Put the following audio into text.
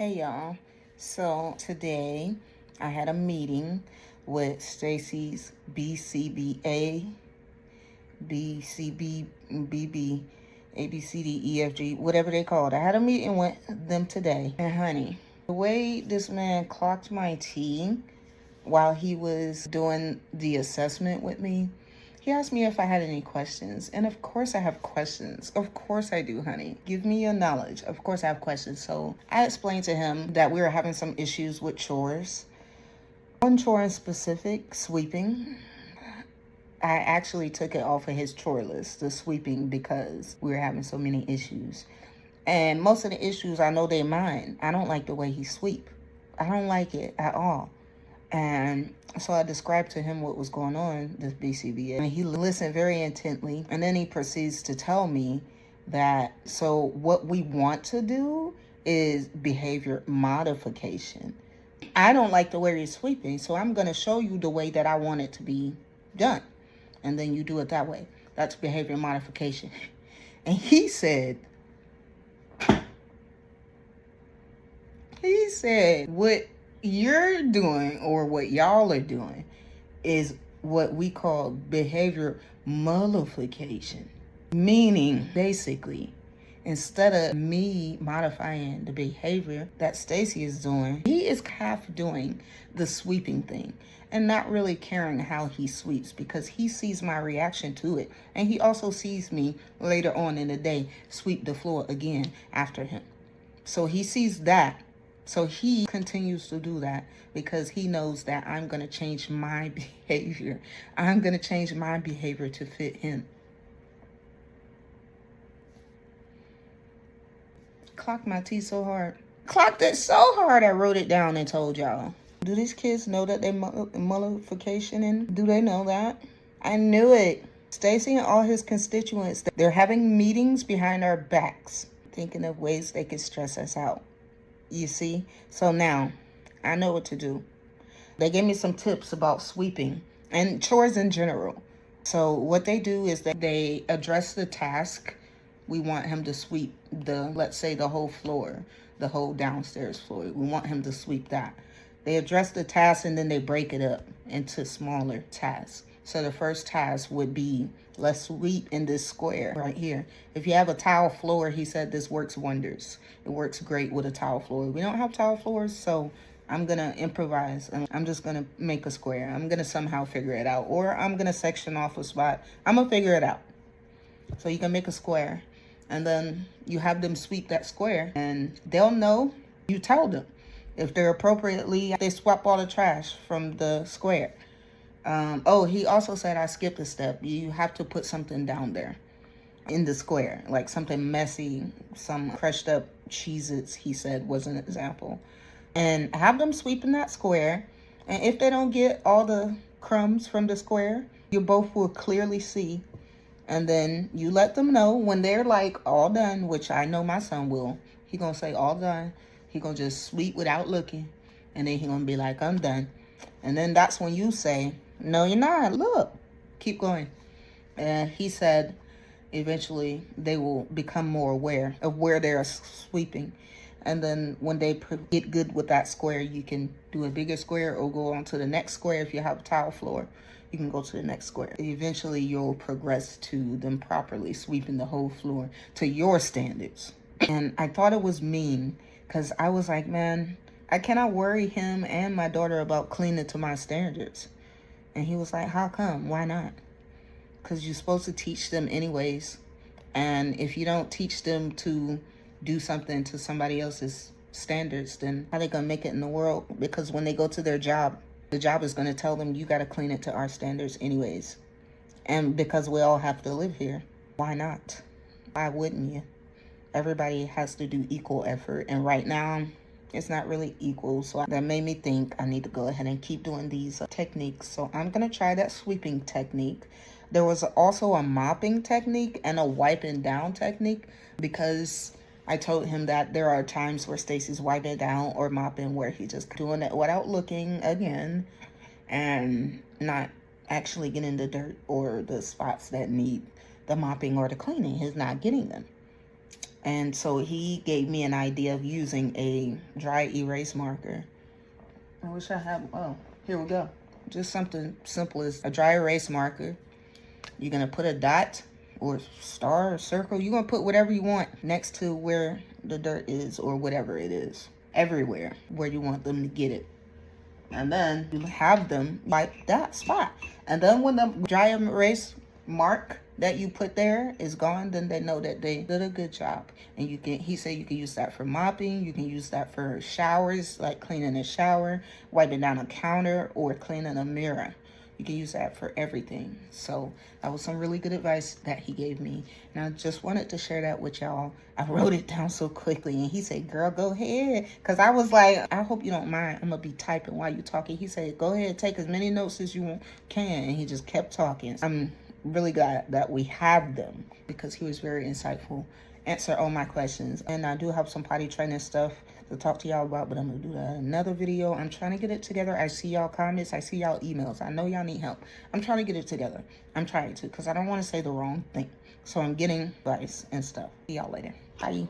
Hey y'all. So today I had a meeting with Ste'ce's BCBA, BCBBB, ABCDEFG, whatever they called. I had a meeting with them today. And honey, the way this man clocked my tea while he was doing the assessment with me, he asked me if I had any questions. And of course I have questions. Of course I do, honey. Give me your knowledge. Of course I have questions. So I explained to him that we were having some issues with chores. One chore in specific, sweeping. I actually took it off of his chore list, the sweeping, because we were having so many issues. And most of the issues, I know they mine. I don't like the way he sweep. I don't like it at all. And so I described to him what was going on, this BCBA, and he listened very intently. And then he proceeds to tell me that, so what we want to do is behavior modification. I don't like the way you're sweeping, so I'm going to show you the way that I want it to be done. And then you do it that way. That's behavior modification. And he said, what you're doing, or what y'all are doing, is what we call behavior modification. Meaning, basically, instead of me modifying the behavior that Ste'ce is doing, he is half doing the sweeping thing and not really caring how he sweeps, because he sees my reaction to it. And he also sees me later on in the day sweep the floor again after him. So he sees that. So he continues to do that because he knows that I'm going to change my behavior. I'm going to change my behavior to fit him. Clocked my tea so hard. Clocked it so hard I wrote it down and told y'all. Do these kids know that they modification, and do they know that? I knew it. Ste'ce and all his constituents, they're having meetings behind our backs, thinking of ways they could stress us out. You see? So now I know what to do. They gave me some tips about sweeping and chores in general. So what they do is that they address the task. We want him to sweep let's say the whole floor, the whole downstairs floor. We want him to sweep that. They address the task and then they break it up into smaller tasks. So the first task would be, let's sweep in this square right here. If you have a tile floor, he said this works wonders. It works great with a tile floor. We don't have tile floors, so I'm going to improvise. And I'm just going to make a square. I'm going to somehow figure it out. Or I'm going to section off a spot. I'm going to figure it out. So you can make a square. And then you have them sweep that square. And they'll know. You tell them. If they're appropriately, they swap all the trash from the square. He also said I skipped a step. You have to put something down there in the square, like something messy, some crushed up Cheez-Its, he said, was an example. And have them sweep in that square. And if they don't get all the crumbs from the square, you both will clearly see. And then you let them know when they're like all done, which I know my son will. He gonna say all done. He gonna just sweep without looking. And then he gonna be like, I'm done. And then that's when you say, no, you're not. Look, keep going. And he said eventually they will become more aware of where they're sweeping. And then when they get good with that square, you can do a bigger square or go on to the next square. If you have a tile floor, you can go to the next square. Eventually you'll progress to them properly sweeping the whole floor to your standards. And I thought it was mean because I was like, man, I cannot worry him and my daughter about cleaning to my standards. And he was like, how come? Why not? Because you're supposed to teach them anyways. And if you don't teach them to do something to somebody else's standards, then how are they going to make it in the world? Because when they go to their job, the job is going to tell them, you got to clean it to our standards anyways. And because we all have to live here, why not? Why wouldn't you? Everybody has to do equal effort. And right now, it's not really equal. So that made me think I need to go ahead and keep doing these techniques. So I'm going to try that sweeping technique. There was also a mopping technique and a wiping down technique, because I told him that there are times where Ste'ce's wiping down or mopping where he's just doing it without looking again and not actually getting the dirt or the spots that need the mopping or the cleaning. He's not getting them. And so he gave me an idea of using a dry erase marker. I wish I had, oh, here we go. Just something simple as a dry erase marker. You're gonna put a dot or star or circle. You're gonna put whatever you want next to where the dirt is or whatever it is. Everywhere where you want them to get it. And then you have them like that spot. And then when the dry erase mark that you put there is gone, then they know that they did a good job. And you can, he said you can use that for mopping, you can use that for showers, like cleaning a shower, wiping down a counter, or cleaning a mirror. You can use that for everything. So that was some really good advice that he gave me. And I just wanted to share that with y'all. I wrote it down so quickly and he said, girl, go ahead. Cause I was like, I hope you don't mind. I'm gonna be typing while you're talking. He said, go ahead, take as many notes as you can. And he just kept talking. I'm really glad that we have them because he was very insightful, answer all my questions. And I do have some potty training stuff to talk to y'all about, but I'm gonna do that in another video. I'm trying to get it together. I see y'all comments, I see y'all emails. I know y'all need help. I'm trying to get it together. I'm trying to, because I don't want to say the wrong thing. So I'm getting advice and stuff. See y'all later. Bye.